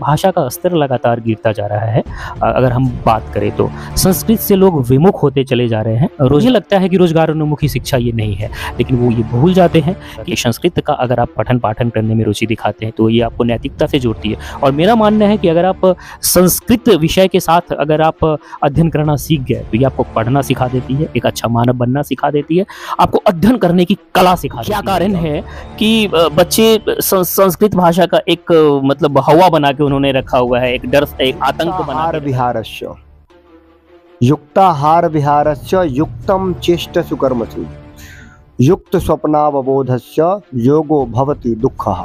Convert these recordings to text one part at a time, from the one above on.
भाषा का स्तर लगातार गिरता जा रहा है। अगर हम बात करें तो संस्कृत से लोग विमुख होते चले जा रहे हैं। मुझे लगता है कि रोजगारोन्मुखी शिक्षा ये नहीं है, लेकिन वो ये भूल जाते हैं कि संस्कृत का अगर आप पठन पाठन करने में रुचि दिखाते हैं तो ये आपको नैतिकता से जोड़ती है। और मेरा मानना है कि अगर आप संस्कृत विषय के साथ अगर आप अध्ययन करना सीख गए तो ये आपको पढ़ना सिखा देती है, एक अच्छा मानव बनना सिखा देती है, आपको अध्ययन करने की कला सिखा देती है। क्या कारण है कि बच्चे संस्कृत भाषा का एक मतलब हवा बना के उन्होंने रखा हुआ है, एक डर, एक आतंक बना के। विहारस्य युक्ताहार विहारस्य युक्तम चेष्ट सुकर्मसु युक्त स्वप्नावबोधस्य योगो भवति दुःखः।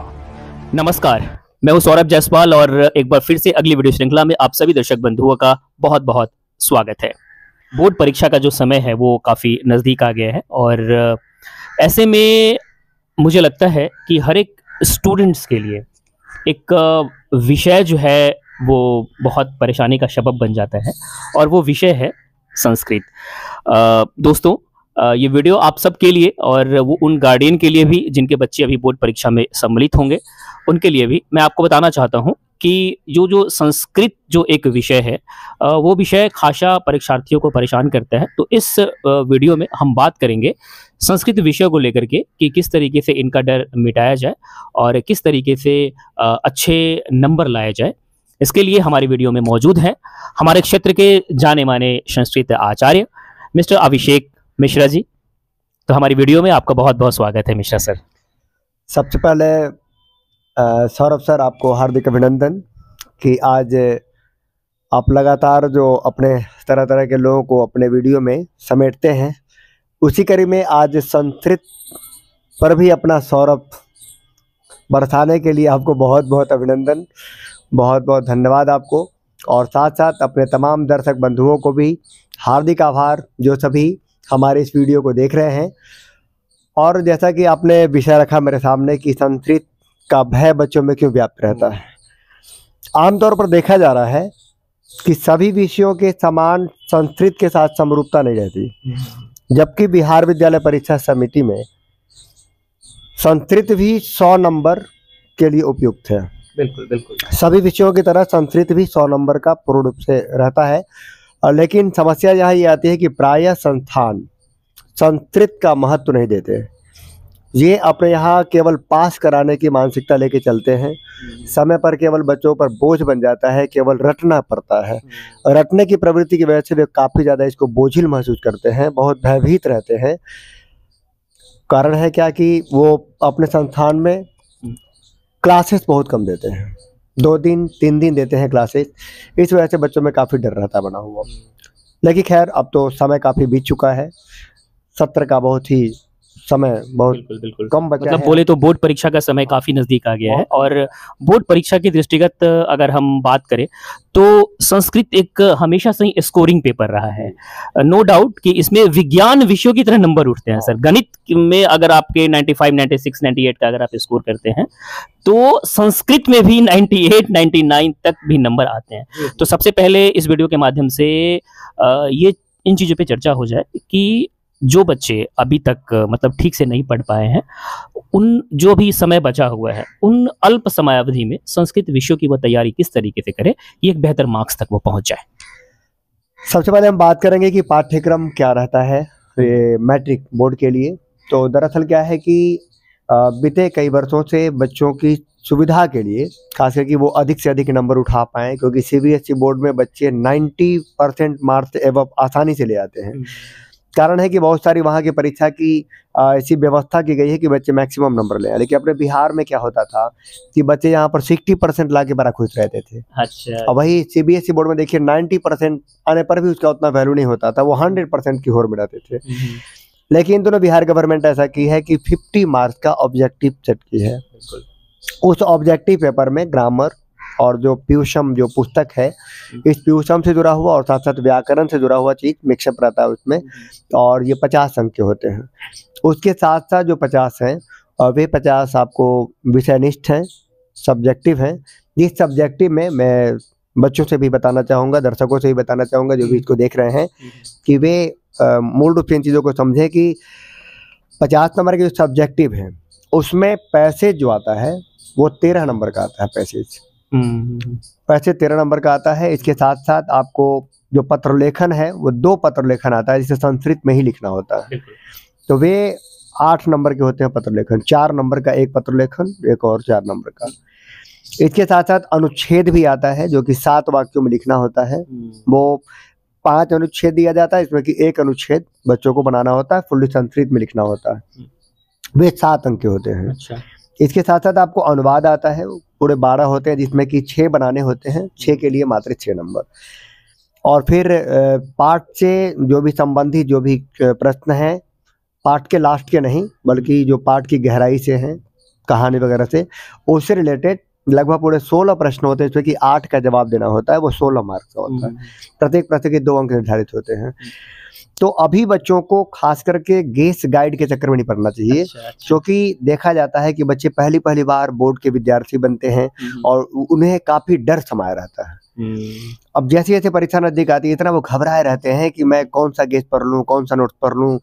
नमस्कार, मैं हूं सौरभ जायसवाल और एक बार फिर से अगली वीडियो श्रृंखला में आप सभी दर्शक बंधुओं का बहुत बहुत स्वागत है। बोर्ड परीक्षा का जो समय है वो काफ़ी नज़दीक आ गया है और ऐसे में मुझे लगता है कि हर एक स्टूडेंट्स के लिए एक विषय जो है वो बहुत परेशानी का सबब बन जाता है और वो विषय है संस्कृत। दोस्तों, ये वीडियो आप सब के लिए और वो उन गार्डियन के लिए भी जिनके बच्चे अभी बोर्ड परीक्षा में सम्मिलित होंगे, उनके लिए भी मैं आपको बताना चाहता हूँ कि जो संस्कृत जो एक विषय है वो विषय खासा परीक्षार्थियों को परेशान करता है। तो इस वीडियो में हम बात करेंगे संस्कृत विषय को लेकर के कि किस तरीके से इनका डर मिटाया जाए और किस तरीके से अच्छे नंबर लाए जाए। इसके लिए हमारी वीडियो में मौजूद हैं हमारे क्षेत्र के जाने माने संस्कृत आचार्य मिस्टर अभिषेक मिश्रा जी। तो हमारी वीडियो में आपका बहुत बहुत स्वागत है मिश्रा सर। सबसे पहले सौरभ सर, आपको हार्दिक अभिनंदन कि आज आप लगातार जो अपने तरह तरह के लोगों को अपने वीडियो में समेटते हैं, उसी कड़ी में आज संस्कृत पर भी अपना सौरभ बरसाने के लिए आपको बहुत बहुत अभिनंदन, बहुत बहुत धन्यवाद आपको। और साथ साथ अपने तमाम दर्शक बंधुओं को भी हार्दिक आभार जो सभी हमारे इस वीडियो को देख रहे हैं। और जैसा कि आपने विषय रखा मेरे सामने कि संस्कृत का भय बच्चों में क्यों व्याप्त रहता है, आमतौर पर देखा जा रहा है कि सभी विषयों के समान संस्कृत के साथ समरूपता नहीं रहती, जबकि बिहार विद्यालय परीक्षा समिति में संस्कृत भी 100 नंबर के लिए उपयुक्त है। बिल्कुल बिल्कुल, सभी विषयों की तरह संस्कृत भी 100 नंबर का पूर्ण रूप से रहता है। लेकिन समस्या यहाँ ये आती है कि प्रायः संस्थान संस्कृत का महत्व नहीं देते। ये अपने यहाँ केवल पास कराने की मानसिकता लेके चलते हैं। समय पर केवल बच्चों पर बोझ बन जाता है, केवल रटना पड़ता है। रटने की प्रवृत्ति की वजह से वे काफ़ी ज़्यादा इसको बोझिल महसूस करते हैं, बहुत भयभीत रहते हैं। कारण है क्या कि वो अपने संस्थान में क्लासेस बहुत कम देते हैं, 2 दिन 3 दिन देते हैं क्लासेस। इस वजह से बच्चों में काफ़ी डर रहता बना हुआ। लेकिन खैर, अब तो समय काफ़ी बीत चुका है, सत्र का बहुत ही समय बहुत बिल्कुल कम बचा मतलब है। बोले तो बोर्ड परीक्षा का समय काफी नजदीक आ गया है और बोर्ड परीक्षा के दृष्टिगत अगर हम बात करें तो संस्कृत एक हमेशा से ही स्कोरिंग पेपर रहा है। नो डाउट कि इसमें विज्ञान विषयों की तरह नंबर उठते हैं सर। गणित में अगर आपके 95, 96, 98 का अगर आप स्कोर करते हैं तो संस्कृत में भी 98, 99 तक भी नंबर आते हैं। तो सबसे पहले इस वीडियो के माध्यम से ये इन चीज़ों पे चर्चा हो जाए कि जो बच्चे अभी तक मतलब ठीक से नहीं पढ़ पाए हैं, उन जो भी समय बचा हुआ है उन अल्प समय अवधि में संस्कृत विषयों की वो तैयारी किस तरीके से करें कि एक बेहतर मार्क्स तक वो पहुंच जाए। सबसे पहले हम बात करेंगे कि पाठ्यक्रम क्या रहता है मैट्रिक बोर्ड के लिए। तो दरअसल क्या है कि बीते कई वर्षों से बच्चों की सुविधा के लिए, खास करके वो अधिक से अधिक नंबर उठा पाएँ, क्योंकि सीबीएसई बोर्ड में बच्चे 90% मार्क्स एवं आसानी से ले आते हैं। कारण है कि बहुत सारी वहाँ की परीक्षा की ऐसी व्यवस्था की गई है कि बच्चे मैक्सिमम नंबर ले आए। लेकिन अपने बिहार में क्या होता था कि बच्चे यहाँ पर 60% ला के बड़ा खुश रहते थे। अच्छा। और वही सीबीएसई बोर्ड में देखिए 90% आने पर भी उसका उतना वैल्यू नहीं होता था, वो 100% की होड़ में रहते थे। लेकिन इन दोनों बिहार गवर्नमेंट ऐसा की है कि 50 मार्क्स का ऑब्जेक्टिव सेट की है। उस ऑब्जेक्टिव पेपर में ग्रामर और जो पीयूषम जो पुस्तक है, इस पीयूषम से जुड़ा हुआ और साथ साथ व्याकरण से जुड़ा हुआ चीज़ मिक्सअप रहता है उसमें, और ये 50 अंक के होते हैं। उसके साथ साथ जो 50 हैं और वे 50 आपको विषयनिष्ठ हैं, सब्जेक्टिव हैं। इस सब्जेक्टिव में मैं बच्चों से भी बताना चाहूँगा, दर्शकों से भी बताना चाहूँगा जो भी इसको देख रहे हैं, कि वे मूल रूप से इन चीज़ों को समझें कि 50 नंबर के जो सब्जेक्टिव हैं उसमें पैसेज जो आता है वो 13 नंबर का आता है पैसेज। वैसे 13 नंबर का आता है। इसके साथ साथ आपको जो पत्र लेखन है वो 2 पत्र लेखन आता है, जिसे संस्कृत में ही लिखना होता है। तो वे 8 नंबर के होते हैं पत्र लेखन। 4 नंबर का एक पत्र लेखन, एक और 4 नंबर का। इसके साथ साथ अनुच्छेद भी आता है, जो कि 7 वाक्यों में लिखना होता है। वो 5 अनुच्छेद दिया जाता है, इसमें कि 1 अनुच्छेद बच्चों को बनाना होता है, फुल्ली संस्कृत में लिखना होता है। वे 7 अंक के होते हैं। अच्छा। इसके साथ साथ आपको अनुवाद आता है, पूरे 12 होते हैं, जिसमें कि 6 बनाने होते हैं। 6 के लिए मात्र 6 नंबर। और फिर पाठ से जो भी संबंधित जो भी प्रश्न हैं, पाठ के लास्ट के नहीं, बल्कि जो पाठ की गहराई से हैं, कहानी वगैरह से, उससे रिलेटेड लगभग पूरे 16 प्रश्न होते हैं, इसमें कि 8 का जवाब देना होता है। वो 16 मार्क्स का होता है। प्रत्येक प्रश्न के 2 अंक निर्धारित होते हैं। तो अभी बच्चों को खास करके गेस गाइड के चक्कर में नहीं पड़ना चाहिए। अच्छा। क्योंकि देखा जाता है कि बच्चे पहली बार बोर्ड के विद्यार्थी बनते हैं और उन्हें काफी डर समाया रहता है। अब जैसे जैसे परीक्षा नजदीक आती है, इतना वो घबराए रहते हैं कि मैं कौन सा गेस पढ़ लूं, कौन सा नोट पढ़ लूं।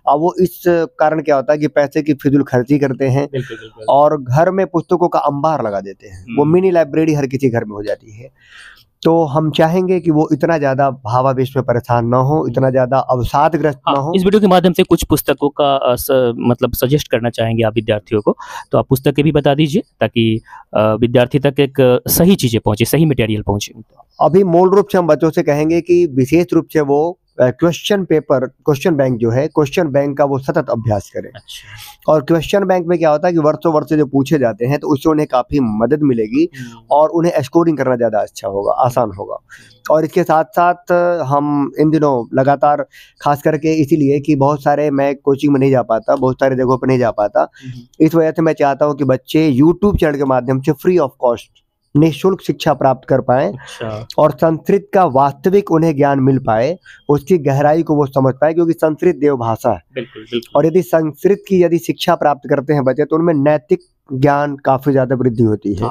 अब वो इस कारण क्या होता है कि पैसे की फिजूल खर्ची करते हैं और घर में पुस्तकों का अंबार लगा देते हैं। वो मिनी लाइब्रेरी हर किसी घर में हो जाती है। तो हम चाहेंगे कि वो इतना ज्यादा भावावेश में परेशान ना हो, इतना ज्यादा अवसादग्रस्त ना हो। इस वीडियो के माध्यम से कुछ पुस्तकों का मतलब सजेस्ट करना चाहेंगे आप विद्यार्थियों को, तो आप पुस्तकें भी बता दीजिए ताकि विद्यार्थी तक एक सही चीजें पहुंचे, सही मटेरियल पहुंचे। अभी मूल रूप से हम बच्चों से कहेंगे कि विशेष रूप से वो क्वेश्चन पेपर, क्वेश्चन बैंक जो है, क्वेश्चन बैंक का वो सतत अभ्यास करें। अच्छा। और क्वेश्चन बैंक में क्या होता है कि वर्षों वर्ष जो पूछे जाते हैं, तो उससे उन्हें काफी मदद मिलेगी और उन्हें स्कोरिंग करना ज्यादा अच्छा होगा, आसान होगा। और इसके साथ साथ हम इन दिनों लगातार, खास करके इसीलिए कि बहुत सारे, मैं कोचिंग में नहीं जा पाता, बहुत सारे जगहों पर नहीं जा पाता, इस वजह से मैं चाहता हूँ कि बच्चे यूट्यूब चैनल के माध्यम से फ्री ऑफ कॉस्ट निःशुल्क शिक्षा प्राप्त कर पाए। अच्छा। और संस्कृत का वास्तविक उन्हें ज्ञान मिल पाए, उसकी गहराई को वो समझ पाए, क्योंकि संस्कृत देव भाषा है। बिल्कुल। और यदि संस्कृत की यदि शिक्षा प्राप्त करते हैं बच्चे, तो उनमें नैतिक ज्ञान काफी ज्यादा वृद्धि होती है।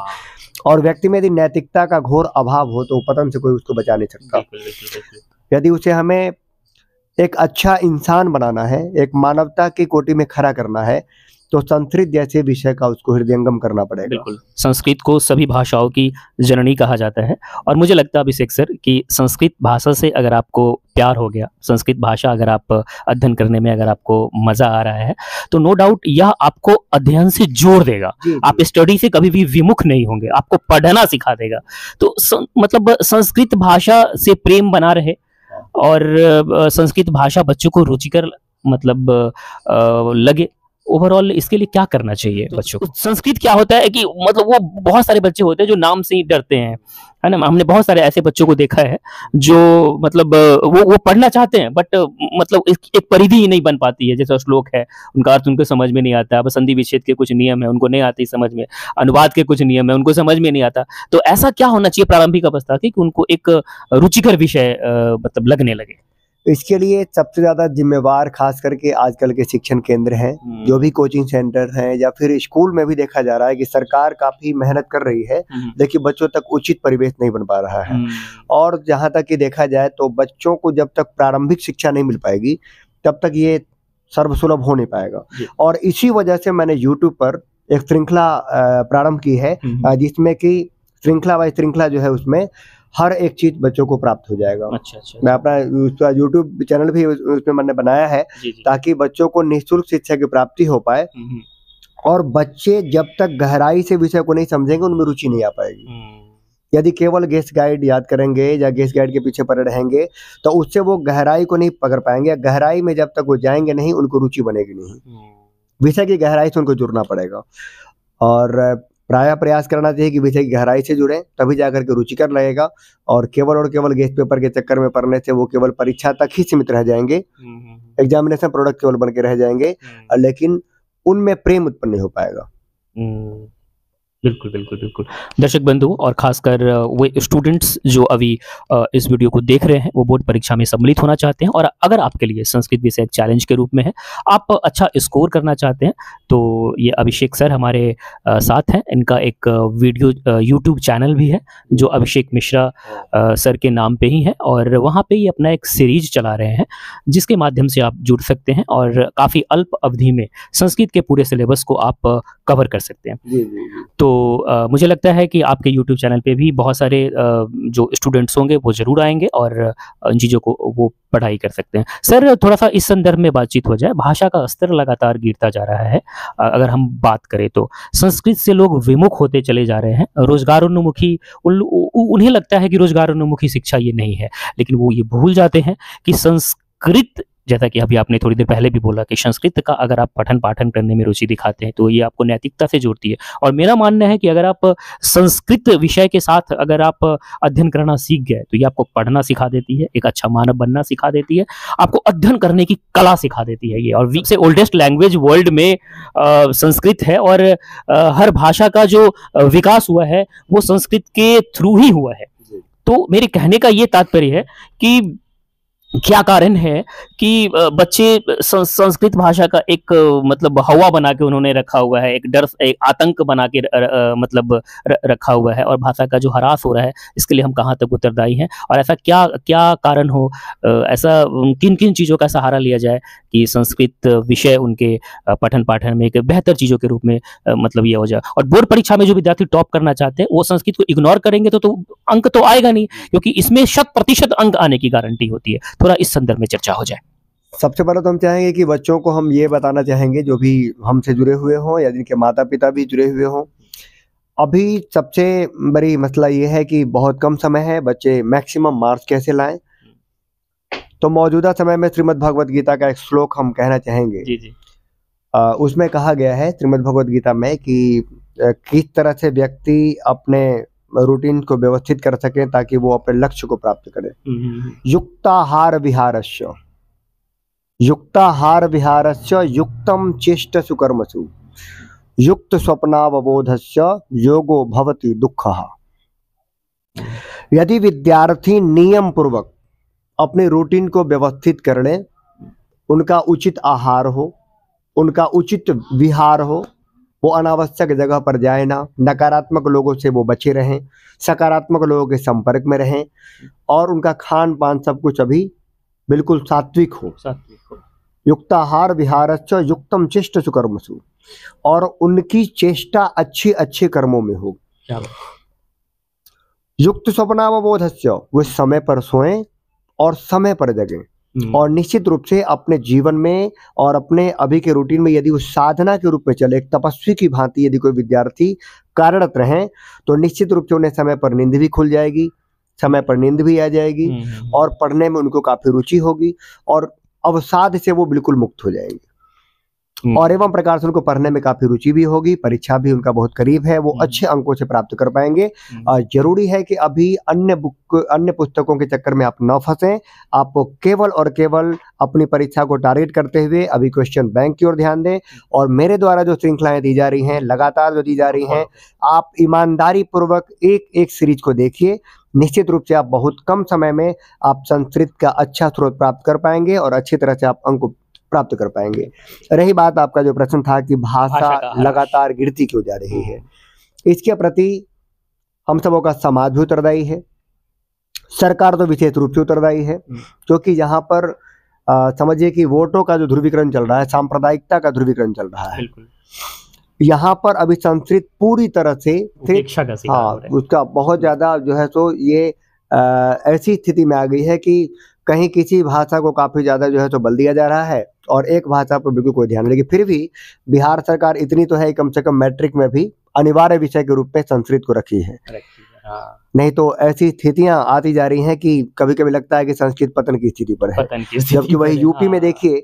और व्यक्ति में यदि नैतिकता का घोर अभाव हो, तो पतन से कोई उसको बचा नहीं सकता। यदि उसे हमें एक अच्छा इंसान बनाना है, एक मानवता की कोटि में खड़ा करना है, तो संस्कृत जैसे विषय का उसको हृदयंगम करना पड़ेगा। बिल्कुल। संस्कृत को सभी भाषाओं की जननी कहा जाता है और मुझे लगता है अभिषेक सर कि संस्कृत भाषा से अगर आपको प्यार हो गया, संस्कृत भाषा अगर आप अध्ययन करने में अगर आपको मजा आ रहा है, तो नो डाउट यह आपको अध्ययन से जोड़ देगा। आप स्टडी से कभी भी विमुख नहीं होंगे, आपको पढ़ना सिखा देगा। तो मतलब संस्कृत भाषा से प्रेम बना रहे और संस्कृत भाषा बच्चों को रुचिकर मतलब लगे। ओवरऑल इसके लिए क्या करना चाहिए बच्चों को? संस्कृत क्या होता है कि मतलब वो बहुत सारे बच्चे होते हैं जो नाम से ही डरते हैं, है ना। हमने बहुत सारे ऐसे बच्चों को देखा है जो मतलब वो पढ़ना चाहते हैं, बट मतलब एक परिधि ही नहीं बन पाती है। जैसे श्लोक है, उनका अर्थ उनको समझ में नहीं आता। अब संधि विच्छेद के कुछ नियम है, उनको नहीं आती समझ में। अनुवाद के कुछ नियम है, उनको समझ में नहीं आता। तो ऐसा क्या होना चाहिए प्रारंभिक अवस्था की कि उनको एक रुचिकर विषय मतलब लगने लगे? इसके लिए सबसे ज्यादा जिम्मेवार खास करके आजकल के शिक्षण केंद्र हैं, जो भी कोचिंग सेंटर हैं, या फिर स्कूल में भी देखा जा रहा है कि सरकार काफी मेहनत कर रही है, लेकिन बच्चों तक उचित परिवेश नहीं बन पा रहा है। और जहां तक कि देखा जाए तो बच्चों को जब तक प्रारंभिक शिक्षा नहीं मिल पाएगी, तब तक ये सर्वसुलभ हो नहीं पाएगा। और इसी वजह से मैंने यूट्यूब पर एक श्रृंखला प्रारंभ की है, जिसमें कि श्रृंखला बाय श्रृंखला जो है, उसमें हर एक चीज बच्चों को प्राप्त हो जाएगा। अच्छा। मैं अपना यूट्यूब चैनल भी उसमें मैंने बनाया है, ताकि बच्चों को निःशुल्क शिक्षा की प्राप्ति हो पाए। और बच्चे जब तक गहराई से विषय को नहीं समझेंगे, उनमें रुचि नहीं आ पाएगी। यदि केवल गेस गाइड याद करेंगे या गेस गाइड के पीछे पड़े रहेंगे, तो उससे वो गहराई को नहीं पकड़ पाएंगे। गहराई में जब तक वो जाएंगे नहीं, उनको रुचि बनेगी नहीं। विषय की गहराई से उनको जुड़ना पड़ेगा और प्रायः प्रयास करना चाहिए कि विषय की गहराई से जुड़े, तभी जाकर के रुचिकर लगेगा। और केवल गेस्ट पेपर के चक्कर में पढ़ने से वो केवल परीक्षा तक ही सीमित रह जाएंगे, एग्जामिनेशन प्रोडक्ट केवल बन के रह जाएंगे, लेकिन उनमें प्रेम उत्पन्न नहीं हो पाएगा। बिल्कुल। दर्शक बंधु और खासकर वो स्टूडेंट्स जो अभी इस वीडियो को देख रहे हैं, वो बोर्ड परीक्षा में सम्मिलित होना चाहते हैं और अगर आपके लिए संस्कृत विषय एक चैलेंज के रूप में है, आप अच्छा स्कोर करना चाहते हैं, तो ये अभिषेक सर हमारे साथ हैं। इनका एक वीडियो यूट्यूब चैनल भी है जो अभिषेक मिश्रा सर के नाम पे ही है और वहाँ पे ये अपना एक सीरीज चला रहे हैं, जिसके माध्यम से आप जुड़ सकते हैं और काफ़ी अल्प अवधि में संस्कृत के पूरे सिलेबस को आप कवर कर सकते हैं। तो मुझे लगता है कि आपके यूट्यूब चैनल पे भी बहुत सारे जो स्टूडेंट्स होंगे वो ज़रूर आएंगे और इन चीज़ों को वो पढ़ाई कर सकते हैं। सर, थोड़ा सा इस संदर्भ में बातचीत हो जाए। भाषा का स्तर लगातार गिरता जा रहा है। अगर हम बात करें तो संस्कृत से लोग विमुख होते चले जा रहे हैं। रोजगारोन्मुखी उन्हें लगता है कि रोजगारोन्मुखी शिक्षा ये नहीं है, लेकिन वो ये भूल जाते हैं कि संस्कृत, जैसा कि अभी आपने थोड़ी देर पहले भी बोला कि संस्कृत का अगर आप पठन पाठन करने में रुचि दिखाते हैं तो ये आपको नैतिकता से जोड़ती है। और मेरा मानना है कि अगर आप संस्कृत विषय के साथ अगर आप अध्ययन करना सीख गए तो ये आपको पढ़ना सिखा देती है, एक अच्छा मानव बनना सिखा देती है, आपको अध्ययन करने की कला सिखा देती है ये। और सबसे ओल्डेस्ट लैंग्वेज वर्ल्ड में संस्कृत है और हर भाषा का जो विकास हुआ है वो संस्कृत के थ्रू ही हुआ है। तो मेरे कहने का ये तात्पर्य है कि क्या कारण है कि बच्चे संस्कृत भाषा का एक मतलब हवा बना के उन्होंने रखा हुआ है, एक डर, एक आतंक बना के मतलब रखा हुआ है, और भाषा का जो ह्रास हो रहा है इसके लिए हम कहाँ तक उत्तरदायी हैं, और ऐसा क्या क्या कारण हो, ऐसा किन किन चीज़ों का सहारा लिया जाए कि संस्कृत विषय उनके पठन पाठन में एक बेहतर चीज़ों के रूप में मतलब ये हो जाए। और बोर्ड परीक्षा में जो विद्यार्थी टॉप करना चाहते हैं वो संस्कृत को इग्नोर करेंगे तो अंक तो आएगा नहीं, क्योंकि इसमें 100% अंक आने की गारंटी होती है। थोड़ा इस संदर्भ में चर्चा हो जाए। सबसे पहले तो हम चाहेंगे कि बच्चों को हम ये बताना चाहेंगे, जो भी हमसे जुड़े हुए हों या जिनके माता पिता भी जुड़े हुए हों, अभी सबसे बड़ी मसला ये है कि बहुत कम समय है, बच्चे मैक्सिमम मार्क्स कैसे लाएं। तो मौजूदा समय में श्रीमद् भगवद गीता का एक श्लोक हम कहना चाहेंगे। जी जी। उसमें कहा गया है श्रीमद् भगवद गीता में कि किस तरह से व्यक्ति अपने रूटीन को व्यवस्थित कर सके ताकि वो अपने लक्ष्य को प्राप्त करे। युक्ताहार विहारस्य युक्तम चेष्ट सुकर्मसु युक्त स्वप्नावबोधस्य योगो भवति दुःखः। यदि विद्यार्थी नियम पूर्वक अपने रूटीन को व्यवस्थित कर ले, उनका उचित आहार हो, उनका उचित विहार हो, वो अनावश्यक जगह पर जाए ना, नकारात्मक लोगों से वो बचे रहें, सकारात्मक लोगों के संपर्क में रहें, और उनका खान पान सब कुछ अभी बिल्कुल सात्विक हो। युक्ताहार विहारश्च युक्तम चेष्ट सुकर्मसु, और उनकी चेष्टा अच्छे अच्छे कर्मों में हो। युक्त स्वप्नावबोधस्य, वो समय पर सोएं और समय पर जगें, और निश्चित रूप से अपने जीवन में और अपने अभी के रूटीन में यदि वो साधना के रूप में चले, एक तपस्वी की भांति यदि कोई विद्यार्थी कार्यरत रहें, तो निश्चित रूप से उन्हें समय पर नींद भी खुल जाएगी, समय पर नींद भी आ जाएगी, और पढ़ने में उनको काफी रुचि होगी, और अवसाद से वो बिल्कुल मुक्त हो जाएंगे। और एवं प्रकार से उनको पढ़ने में काफी रुचि भी होगी, परीक्षा भी उनका बहुत करीब है, वो अच्छे अंकों से प्राप्त कर पाएंगे। जरूरी है कि अभी अन्य पुस्तकों के चक्कर में आप न फंसें। आपको केवल और केवल अपनी परीक्षा को टारगेट करते हुए अभी क्वेश्चन बैंक की ओर ध्यान दें, और मेरे द्वारा जो श्रृंखलाएं दी जा रही हैं, लगातार जो दी जा रही हैं, आप ईमानदारी पूर्वक एक एक सीरीज को देखिए। निश्चित रूप से आप बहुत कम समय में आप संस्कृत का अच्छा स्रोत प्राप्त कर पाएंगे और अच्छी तरह से आप अंक प्राप्त कर पाएंगे। रही बात आपका जो प्रश्न था कि भाषा लगातार गिरती क्यों जा रही है, इसके प्रति हम सबों का समाज भी उत्तरदायी है, सरकार तो विशेष रूप से उत्तरदायी है, क्योंकि यहाँ पर समझिए कि वोटों का जो ध्रुवीकरण चल रहा है, सांप्रदायिकता का ध्रुवीकरण चल रहा है। यहाँ पर अभी संस्कृत पूरी तरह से उसका बहुत ज्यादा जो है तो ये ऐसी स्थिति में आ गई है कि कहीं किसी भाषा को काफी ज्यादा जो है तो बल दिया जा रहा है और एक भाषा पर बिल्कुल कोई ध्यान नहीं। लेकिन फिर भी बिहार सरकार इतनी तो है, कम से कम मैट्रिक में भी अनिवार्य विषय के रूप में संस्कृत को रखी है। नहीं तो ऐसी स्थितियां आती जा रही हैं कि कभी कभी लगता है कि संस्कृत पतन की स्थिति पर है। जबकि वही यूपी में देखिए,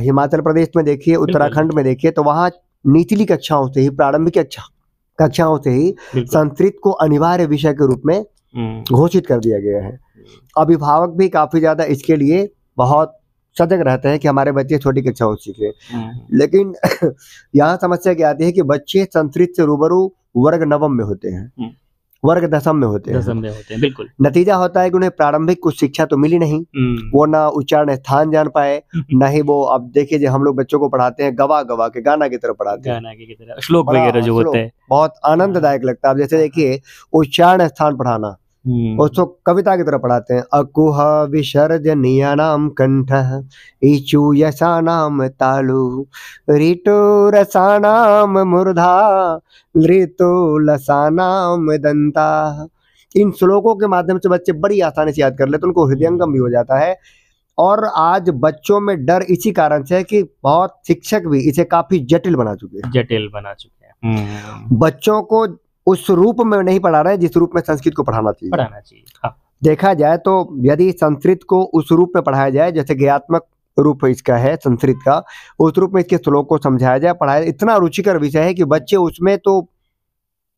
हिमाचल प्रदेश में देखिए, उत्तराखंड में देखिए, तो वहाँ निचली कक्षाओं से ही, प्रारंभिक कक्षाओं से ही संस्कृत को अनिवार्य विषय के रूप में घोषित कर दिया गया है। अभिभावक भी काफी ज्यादा इसके लिए बहुत सजग रहते हैं कि हमारे बच्चे छोटी कक्षाओं से सीखें। लेकिन यहाँ समस्या क्या आती है कि बच्चे संस्कृत से रूबरू वर्ग नवम में होते हैं, वर्ग दशम में होते हैं। बिल्कुल। नतीजा होता है कि उन्हें प्रारंभिक कुछ शिक्षा तो मिली नहीं, वो ना उच्चारण स्थान जान पाए, ना ही वो, अब देखिए जो हम लोग बच्चों को पढ़ाते हैं गवा गवा के गाना की तरह पढ़ाते हैं, श्लोक वगैरह जो होते हैं, बहुत आनंददायक लगता है। अब जैसे देखिए उच्चारण स्थान पढ़ाना, उसको कविता की तरह पढ़ाते हैं। अकुह विसर्जनीयानाम कंठः ईचु यशानाम तालु ऋतु रसानाम मूर्धा ऋतु लसानाम दंता। इन श्लोकों के माध्यम से बच्चे बड़ी आसानी से याद कर लेते, उनको हृदयंगम भी हो जाता है। और आज बच्चों में डर इसी कारण से है कि बहुत शिक्षक भी इसे काफी जटिल बना चुके हैं। बच्चों को उस रूप में नहीं पढ़ा रहे हैं जिस रूप में संस्कृत को पढ़ाना चाहिए। हाँ। देखा जाए तो यदि संस्कृत को उस रूप में पढ़ाया जाए जैसे ज्ञात्मक रूप इसका है संस्कृत का, उस रूप में इसके श्लोक को समझाया जाए, पढ़ाया, इतना रुचिकर विषय है कि बच्चे उसमें तो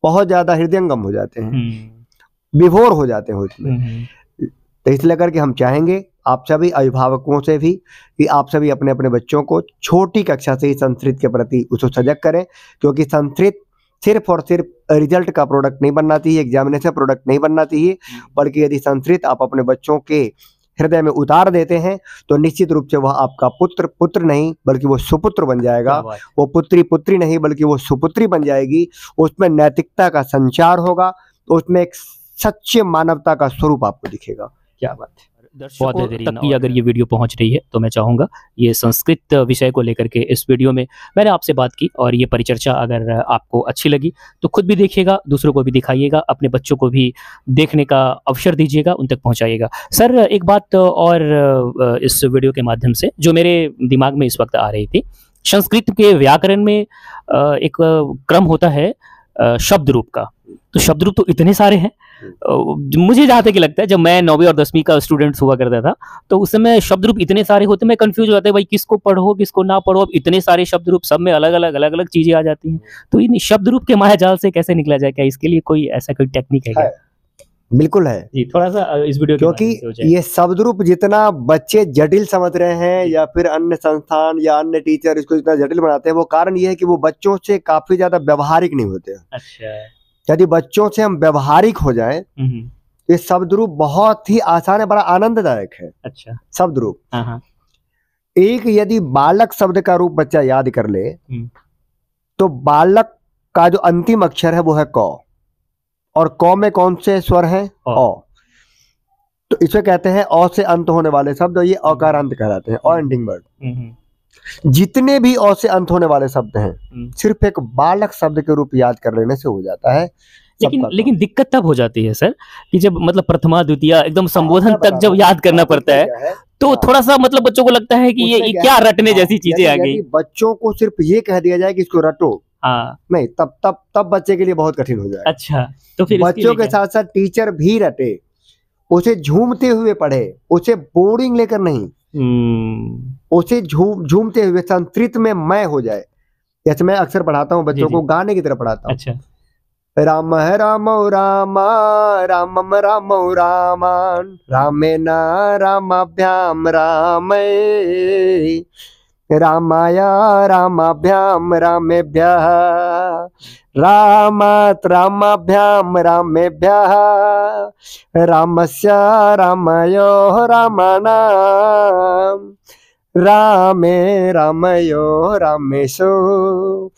बहुत ज्यादा हृदयंगम हो जाते हैं, विभोर हो जाते हैं उसमें। तो इसलिए करके हम चाहेंगे आप सभी अभिभावकों से भी कि आप सभी अपने अपने बच्चों को छोटी कक्षा से ही संस्कृत के प्रति उसको सजग करें, क्योंकि संस्कृत सिर्फ और सिर्फ रिजल्ट का प्रोडक्ट नहीं बनना चाहिए, एग्जामिनेशन प्रोडक्ट नहीं बनना चाहिए, बल्कि यदि संस्कृत आप अपने बच्चों के हृदय में उतार देते हैं तो निश्चित रूप से वह आपका पुत्र नहीं बल्कि वो सुपुत्र बन जाएगा। वो पुत्री नहीं बल्कि वो सुपुत्री बन जाएगी। उसमें नैतिकता का संचार होगा, तो उसमें एक सच्चे मानवता का स्वरूप आपको दिखेगा। क्या बात है। दर्शकों तक की अगर ये वीडियो पहुंच रही है तो मैं चाहूँगा ये संस्कृत विषय को लेकर के इस वीडियो में मैंने आपसे बात की, और ये परिचर्चा अगर आपको अच्छी लगी तो खुद भी देखिएगा, दूसरों को भी दिखाइएगा, अपने बच्चों को भी देखने का अवसर दीजिएगा, उन तक पहुंचाइएगा। सर एक बात और इस वीडियो के माध्यम से जो मेरे दिमाग में इस वक्त आ रही थी, संस्कृत के व्याकरण में एक क्रम होता है शब्द रूप का। तो शब्द रूप तो इतने सारे हैं, मुझे जहाँ तक लगता है जब मैं 9वीं और 10वीं का स्टूडेंट हुआ करता था तो उस समय शब्द रूप इतने सारे होते, मैं कंफ्यूज हो जाता है भाई किसको पढ़ो किसको ना पढ़ो। अब इतने सारे शब्द रूप, सब में अलग अलग चीजें आ जाती हैं, तो इन शब्द रूप के माया जाल से कैसे निकला जाए? क्या इसके लिए कोई ऐसा कोई टेक्निक है क्या? बिल्कुल है जी, थोड़ा सा इस वीडियो क्योंकि ये शब्द रूप जितना बच्चे जटिल समझ रहे हैं या फिर अन्य संस्थान या अन्य टीचर इसको जितना जटिल बनाते हैं, वो कारण ये है कि वो बच्चों से काफी ज्यादा व्यवहारिक नहीं होते। अच्छा। यदि बच्चों से हम व्यवहारिक हो जाएं, ये शब्द रूप बहुत ही आसान है, बड़ा आनंददायक है। अच्छा। शब्द रूप एक यदि बालक शब्द का रूप बच्चा याद कर ले तो बालक का जो अंतिम अक्षर है वो है क, और क में कौन से स्वर हैं? अ। तो इसे कहते हैं अ से अंत होने वाले शब्द, ये अकारांत कहलाते हैं, अ एंडिंग वर्ड। जितने भी अ से अंत होने वाले शब्द हैं सिर्फ एक बालक शब्द के रूप याद कर लेने से हो जाता है। लेकिन दिक्कत तब हो जाती है सर कि जब मतलब प्रथमा द्वितीय एकदम संबोधन तक जब याद करना पड़ता है तो थोड़ा सा मतलब बच्चों को लगता है कि ये क्या रटने जैसी चीजें आ गई। बच्चों को सिर्फ ये कह दिया जाए कि इसको रटो, नहीं, तब बच्चे के लिए बहुत कठिन हो जाए। अच्छा, तो फिर बच्चों के साथ साथ टीचर भी रटे, उसे झूमते हुए पढ़े, उसे बोर्डिंग लेकर नहीं, उसे झूमते हुए संस्कृत में मय हो जाए। जैसे मैं अक्सर पढ़ाता हूँ बच्चों को, गाने की तरह पढ़ाता हूँ। अच्छा। राम रामो रामा रामम रामो रामान रामेण रामाभ्याम रामे रामाया रामाभ्याम रामेभ्यः रामात् रामाभ्याम रामेभ्यः रामस्य रामयोः रामाणाम् रामे रामयोः रामेषु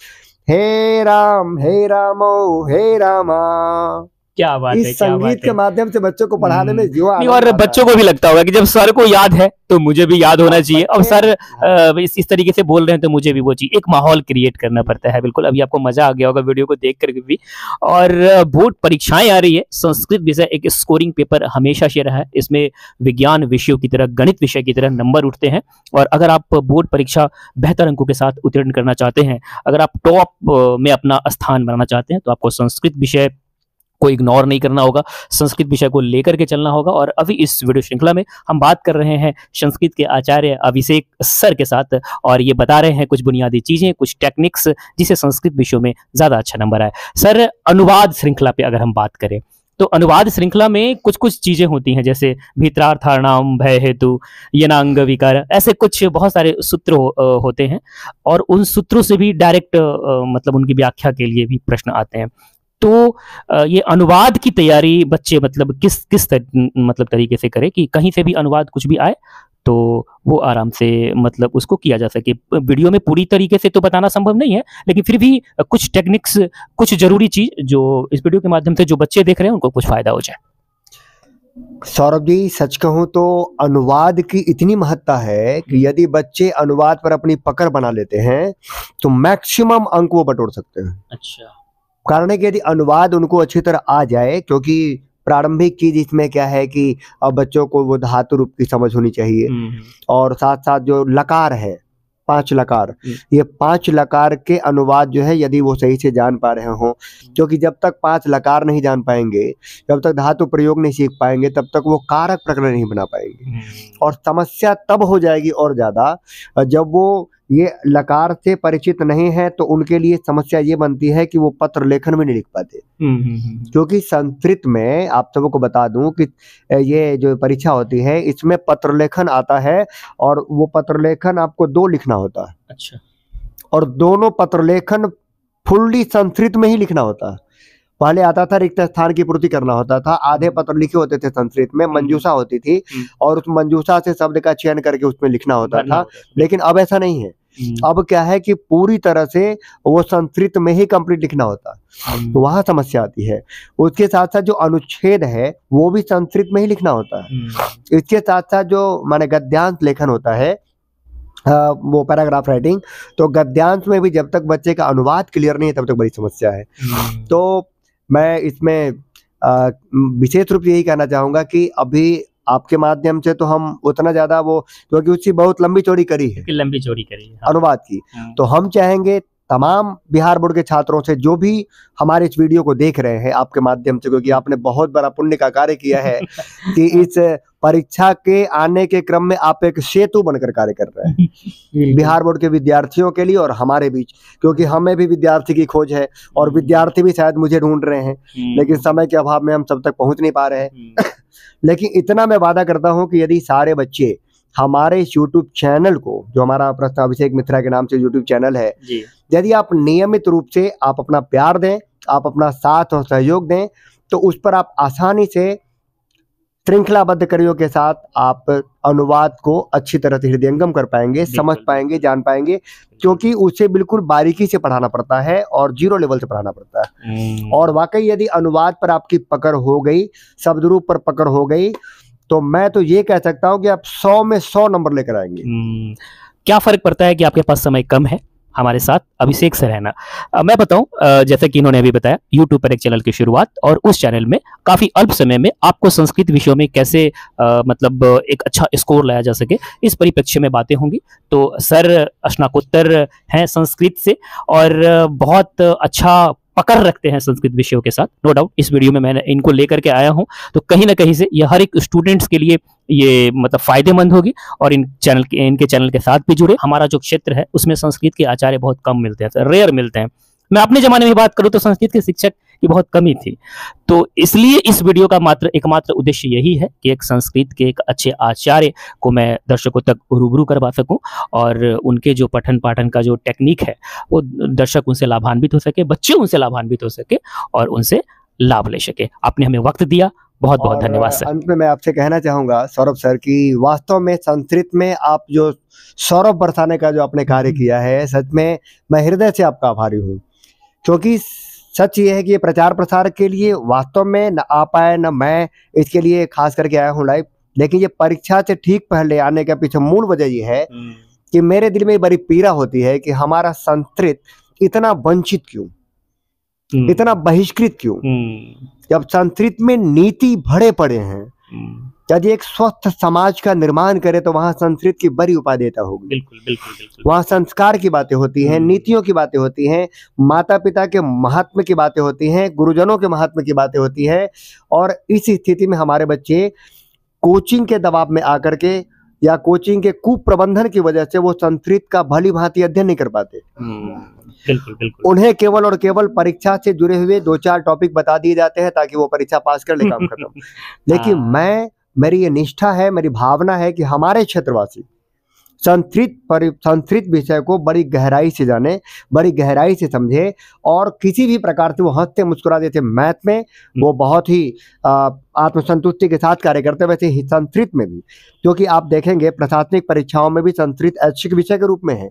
हे रामो हे रामा। क्या बात है, इस संगीत के माध्यम से बच्चों को पढ़ाने में जो और बच्चों को भी लगता होगा कि जब सर को याद है तो मुझे भी याद होना चाहिए, और सर इस तरीके से बोल रहे हैं तो मुझे भी वो चाहिए। एक माहौल क्रिएट करना पड़ता है। बिल्कुल, अभी आपको मजा आ गया होगा वीडियो को देख करके भी। और बोर्ड परीक्षाएं आ रही है, संस्कृत विषय एक स्कोरिंग पेपर हमेशा से रहा है, इसमें विज्ञान विषयों की तरह, गणित विषय की तरह नंबर उठते हैं। और अगर आप बोर्ड परीक्षा बेहतर अंकों के साथ उत्तीर्ण करना चाहते हैं, अगर आप टॉप में अपना स्थान बनाना चाहते हैं, तो आपको संस्कृत विषय को इग्नोर नहीं करना होगा, संस्कृत विषय को लेकर के चलना होगा। और अभी इस वीडियो श्रृंखला में हम बात कर रहे हैं संस्कृत के आचार्य अभिषेक सर के साथ, और ये बता रहे हैं कुछ बुनियादी चीजें, कुछ टेक्निक्स जिसे संस्कृत विषयों में ज्यादा अच्छा नंबर आए। सर, अनुवाद श्रृंखला पे अगर हम बात करें तो अनुवाद श्रृंखला में कुछ चीजें होती हैं, जैसे भीतरार्थाणाम भय हेतु यनांग विकार, ऐसे कुछ बहुत सारे सूत्र होते हैं, और उन सूत्रों से भी डायरेक्ट मतलब उनकी व्याख्या के लिए भी प्रश्न आते हैं। तो ये अनुवाद की तैयारी बच्चे मतलब किस मतलब तरीके से करें कि कहीं से भी अनुवाद कुछ भी आए तो वो आराम से मतलब उसको किया जा सके। वीडियो में पूरी तरीके से तो बताना संभव नहीं है, लेकिन फिर भी कुछ टेक्निक्स, कुछ जरूरी चीज जो इस वीडियो के माध्यम से जो बच्चे देख रहे हैं उनको कुछ फायदा हो जाए। सौरभ जी, सच कहूं तो अनुवाद की इतनी महत्ता है कि यदि बच्चे अनुवाद पर अपनी पकड़ बना लेते हैं तो मैक्सिमम अंक वो बटोर सकते हैं। अच्छा। कारण है कि यदि अनुवाद उनको अच्छी तरह आ जाए, क्योंकि प्रारंभिक चीज इसमें क्या है कि अब बच्चों को वो धातु रूप की समझ होनी चाहिए, और साथ साथ जो लकार है, 5 लकार, ये 5 लकार के अनुवाद जो है यदि वो सही से जान पा रहे हों, क्योंकि जब तक 5 लकार नहीं जान पाएंगे, जब तक धातु प्रयोग नहीं सीख पाएंगे, तब तक वो कारक प्रकरण नहीं बना पाएंगे। और समस्या तब हो जाएगी और ज्यादा जब वो ये लकार से परिचित नहीं है, तो उनके लिए समस्या ये बनती है कि वो पत्र लेखन भी नहीं लिख पाते। क्योंकि संस्कृत में आप सबको बता दूं कि ये जो परीक्षा होती है इसमें पत्र लेखन आता है, और वो पत्र लेखन आपको 2 लिखना होता है। अच्छा। और दोनों पत्र लेखन फुल्ली संस्कृत में ही लिखना होता है। पहले आता था रिक्त स्थान की पूर्ति करना होता था, आधे पत्र लिखे होते थे संस्कृत में, मंजूषा होती थी, और उस मंजूषा से शब्द का चयन करके उसमें लिखना होता था। लेकिन अब ऐसा नहीं है। अब क्या है कि पूरी तरह से वो संस्कृत में ही कंप्लीट लिखना होता है, तो वहां समस्या आती है। उसके साथ साथ जो अनुच्छेद है वो भी संस्कृत में ही लिखना होता है। इसके साथ साथ जो माने गद्यांश लेखन होता है, वो पैराग्राफ राइटिंग, तो गद्यांश में भी जब तक बच्चे का अनुवाद क्लियर नहीं है तब तक बड़ी समस्या है। तो मैं इसमें विशेष रूप से यही कहना चाहूंगा कि अभी आपके माध्यम से तो हम उतना ज्यादा वो, क्योंकि उसकी बहुत लंबी चौड़ी करी है हाँ। अनुवाद की, तो हम चाहेंगे तमाम बिहार बोर्ड के छात्रों से जो भी हमारे इस वीडियो को देख रहे हैं आपके माध्यम से, क्योंकि आपने बहुत बड़ा पुण्य का कार्य किया है कि इस परीक्षा के आने के क्रम में आप एक सेतु बनकर कार्य कर रहे हैं बिहार बोर्ड के विद्यार्थियों के लिए और हमारे बीच, क्योंकि हमें भी विद्यार्थी की खोज है और विद्यार्थी भी शायद मुझे ढूंढ रहे हैं, लेकिन समय के अभाव में हम सब तक पहुंच नहीं पा रहे हैं। लेकिन इतना मैं वादा करता हूं कि यदि सारे बच्चे हमारे इस YouTube चैनल को, जो हमारा प्रश्न अभिषेक मित्रा के नाम से YouTube चैनल है, यदि आप नियमित रूप से आप अपना प्यार दें, आप अपना साथ और सहयोग दें, तो उस पर आप आसानी से श्रृंखलाबद्ध कार्यों के साथ आप अनुवाद को अच्छी तरह से हृदयंगम कर पाएंगे, समझ पाएंगे, जान पाएंगे, क्योंकि उसे बिल्कुल बारीकी से पढ़ाना पड़ता है और 0 लेवल से पढ़ाना पड़ता है। और वाकई यदि अनुवाद पर आपकी पकड़ हो गई, शब्द रूप पर पकड़ हो गई, तो मैं तो ये कह सकता हूं कि आप 100 में 100 नंबर लेकर आएंगे। क्या फर्क पड़ता है कि आपके पास समय कम है हमारे साथ अभिषेक से रहना। मैं बताऊं, जैसे कि इन्होंने अभी बताया, YouTube पर एक चैनल की शुरुआत, और उस चैनल में काफी अल्प समय में आपको संस्कृत विषयों में कैसे मतलब एक अच्छा स्कोर लाया जा सके, इस परिप्रेक्ष्य में बातें होंगी। तो सर स्नातकोत्तर हैं संस्कृत से और बहुत अच्छा पकड़ रखते हैं संस्कृत विषयों के साथ, नो डाउट। इस वीडियो में मैंने इनको लेकर के आया हूं, तो कहीं ना कहीं से ये हर एक स्टूडेंट्स के लिए ये मतलब फायदेमंद होगी, और इनके चैनल के साथ भी जुड़े। हमारा जो क्षेत्र है उसमें संस्कृत के आचार्य बहुत कम मिलते हैं, रेयर मिलते हैं। मैं अपने जमाने में बात करूं तो संस्कृत के शिक्षक की बहुत कमी थी, तो इसलिए इस वीडियो का एकमात्र उद्देश्य यही है कि एक संस्कृत के एक अच्छे आचार्य को मैं दर्शकों तक रूबरू करवा सकूं, और उनके जो पठन पाठन का जो टेक्निक है वो दर्शक उनसे लाभान्वित हो सके, बच्चे उनसे लाभान्वित हो सके और उनसे लाभ ले सके। आपने हमें वक्त दिया, बहुत बहुत धन्यवाद सर। अंत में मैं आपसे कहना चाहूंगा सौरभ सर कि वास्तव में संस्कृत में आप जो सौरभ बरसाने का जो आपने कार्य किया है, सच में मैं हृदय से आपका आभारी हूँ। क्योंकि सच ये है कि ये प्रचार प्रसार के लिए वास्तव में न आ पाए, न मैं इसके लिए खास करके आया हूँ लाइव, लेकिन ये परीक्षा से ठीक पहले आने के पीछे मूल वजह ये है कि मेरे दिल में बड़ी पीड़ा होती है कि हमारा संस्कृत इतना वंचित क्यों, इतना बहिष्कृत क्यों, जब संस्कृत में नीति भरे पड़े हैं। यदि एक स्वस्थ समाज का निर्माण करे तो वहां संस्कृत की बड़ी उपादेयता होगी। बिल्कुल बिल्कुल बिल्कुल। वहां संस्कार की बातें होती हैं, नीतियों की बातें होती हैं, माता पिता के महात्म की बातें होती हैं, गुरुजनों के महात्म की बातें होती हैं। और इस स्थिति में हमारे बच्चे कोचिंग के दबाव में आकर के या कोचिंग के कुप्रबंधन की वजह से वो संस्कृत का भली भांति अध्ययन नहीं कर पाते। बिल्कुल बिल्कुल। उन्हें केवल और केवल परीक्षा से जुड़े हुए 2-4 टॉपिक बता दिए जाते हैं ताकि वो परीक्षा पास कर ले, काम खत्म। लेकिन मेरी ये निष्ठा है, मेरी भावना है कि हमारे क्षेत्रवासी संस्कृत विषय को बड़ी गहराई से जाने, बड़ी गहराई से समझे, और किसी भी प्रकार से वो हंसते मुस्कुराते थे मैथ में, वो बहुत ही आत्मसंतुष्टि के साथ कार्य करते, वैसे ही संस्कृत में भी। क्योंकि आप देखेंगे प्रशासनिक परीक्षाओं में भी संस्कृत ऐच्छिक विषय के रूप में है।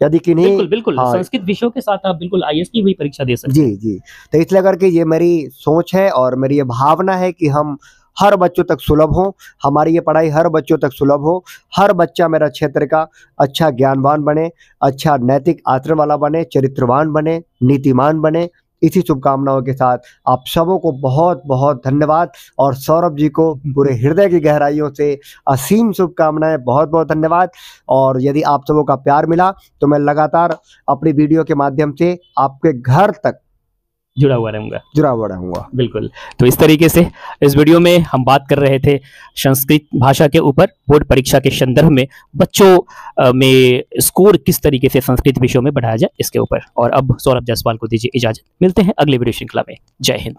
यदि किन्हीं बिल्कुल बिल्कुल, हाँ, संस्कृत विषयों के साथ आप बिल्कुल IAS की भी परीक्षा दे सकते हैं। जी जी। तो इसलिए करके ये मेरी सोच है और मेरी ये भावना है कि हम हर बच्चों तक सुलभ हो, हमारी ये पढ़ाई हर बच्चों तक सुलभ हो, हर बच्चा मेरा क्षेत्र का अच्छा ज्ञानवान बने, अच्छा नैतिक आचरण वाला बने, चरित्रवान बने, नीतिमान बने। इसी शुभकामनाओं के साथ आप सबों को बहुत बहुत धन्यवाद और सौरभ जी को पूरे हृदय की गहराइयों से असीम शुभकामनाएं, बहुत बहुत धन्यवाद। और यदि आप सबों का प्यार मिला तो मैं लगातार अपनी वीडियो के माध्यम से आपके घर तक जुड़ा हुआ रहूंगा। बिल्कुल। तो इस तरीके से इस वीडियो में हम बात कर रहे थे संस्कृत भाषा के ऊपर, बोर्ड परीक्षा के संदर्भ में बच्चों में स्कोर किस तरीके से संस्कृत विषयों में बढ़ाया जाए इसके ऊपर। और अब सौरभ जायसवाल को दीजिए इजाजत, मिलते हैं अगले वीडियो श्रृंखला में। जय हिंद।